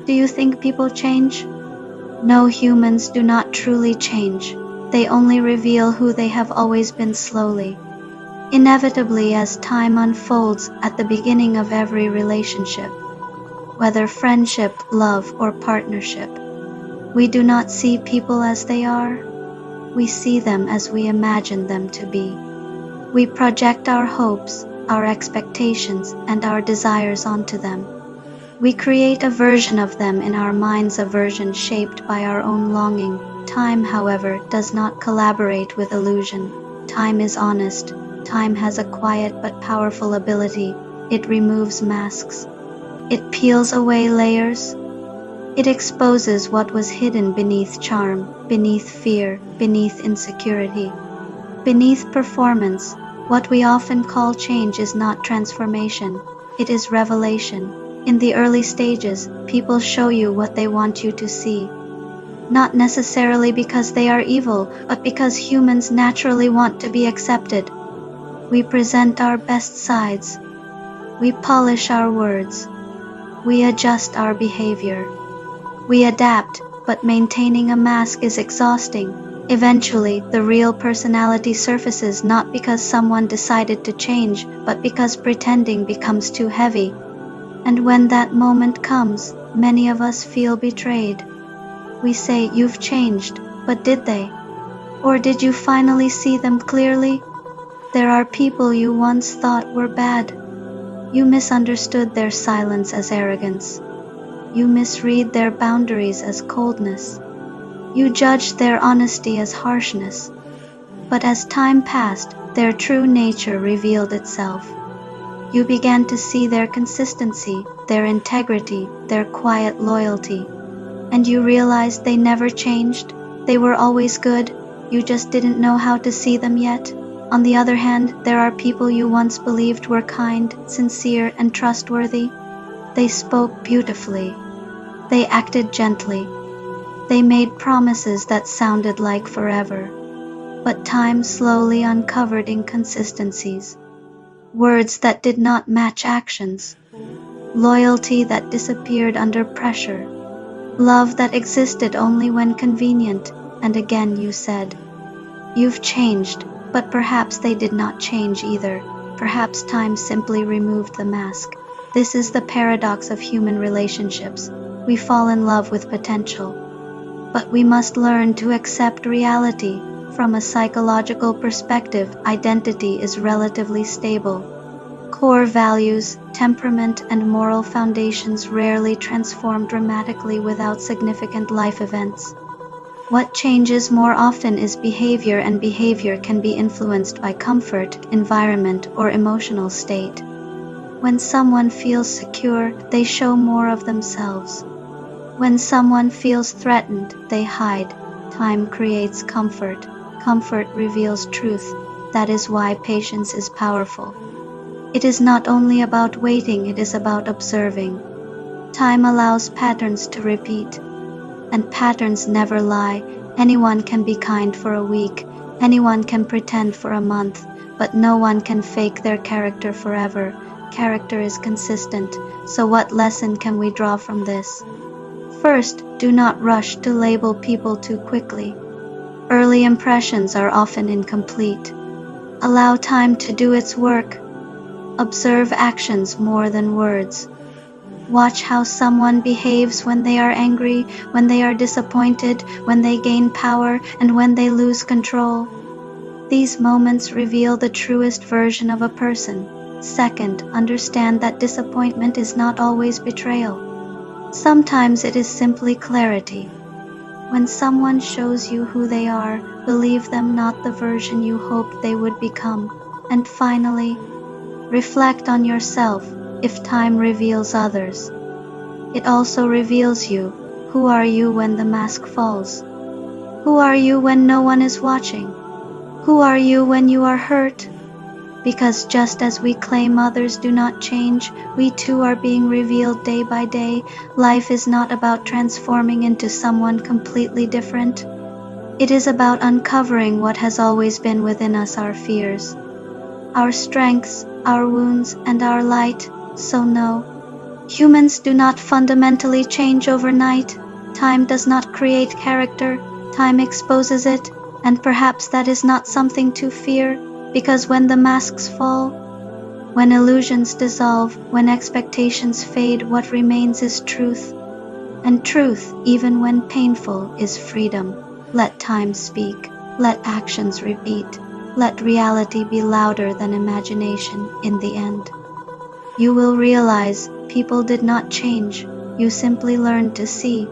Do you think people change? No, humans do not truly change. They only reveal who they have always been slowly. Inevitably, as time unfolds at the beginning of every relationship, whether friendship, love, or partnership, we do not see people as they are. We see them as we imagine them to be. We project our hopes, our expectations, and our desires onto them. We create a version of them in our minds, a version shaped by our own longing. Time, however, does not collaborate with illusion. Time is honest. Time has a quiet but powerful ability. It removes masks. It peels away layers. It exposes what was hidden beneath charm, beneath fear, beneath insecurity, beneath performance. What we often call change is not transformation. It is revelation. In the early stages, people show you what they want you to see. Not necessarily because they are evil, but because humans naturally want to be accepted. We present our best sides. We polish our words. We adjust our behavior. We adapt, but maintaining a mask is exhausting. Eventually, the real personality surfaces, not because someone decided to change, but because pretending becomes too heavy. And when that moment comes, many of us feel betrayed. We say, "You've changed," but did they? Or did you finally see them clearly? There are people you once thought were bad. You misunderstood their silence as arrogance. You misread their boundaries as coldness. You judged their honesty as harshness. But as time passed, their true nature revealed itself. You began to see their consistency, their integrity, their quiet loyalty. And you realized they never changed. They were always good. You just didn't know how to see them yet. On the other hand, there are people you once believed were kind, sincere, and trustworthy. They spoke beautifully. They acted gently. They made promises that sounded like forever. But time slowly uncovered inconsistencies. Words that did not match actions. Loyalty that disappeared under pressure. Love that existed only when convenient. And again you said, "You've changed." But perhaps they did not change either. Perhaps time simply removed the mask. This is the paradox of human relationships. We fall in love with potential. But we must learn to accept reality. From a psychological perspective, identity is relatively stable. Core values, temperament, and moral foundations rarely transform dramatically without significant life events. What changes more often is behavior, and behavior can be influenced by comfort, environment, or emotional state. When someone feels secure, they show more of themselves. When someone feels threatened, they hide. Time creates comfort. Comfort reveals truth. That is why patience is powerful. It is not only about waiting, it is about observing. Time allows patterns to repeat. And patterns never lie. Anyone can be kind for a week. Anyone can pretend for a month. But no one can fake their character forever. Character is consistent. So what lesson can we draw from this? First, do not rush to label people too quickly. Early impressions are often incomplete. Allow time to do its work. Observe actions more than words. Watch how someone behaves when they are angry, when they are disappointed, when they gain power, and when they lose control. These moments reveal the truest version of a person. Second, understand that disappointment is not always betrayal. Sometimes it is simply clarity. When someone shows you who they are, believe them, not the version you hoped they would become. And finally, reflect on yourself. If time reveals others, it also reveals you. Who are you when the mask falls? Who are you when no one is watching? Who are you when you are hurt? Because just as we claim others do not change, we too are being revealed day by day. Life is not about transforming into someone completely different. It is about uncovering what has always been within us, our fears, our strengths, our wounds, and our light. So know, Humans do not fundamentally change overnight. Time does not create character, time exposes it, and perhaps that is not something to fear, because when the masks fall, when illusions dissolve, when expectations fade, what remains is truth. And truth, even when painful, is freedom. Let time speak. Let actions repeat. Let reality be louder than imagination in the end. You will realize people did not change. You simply learned to see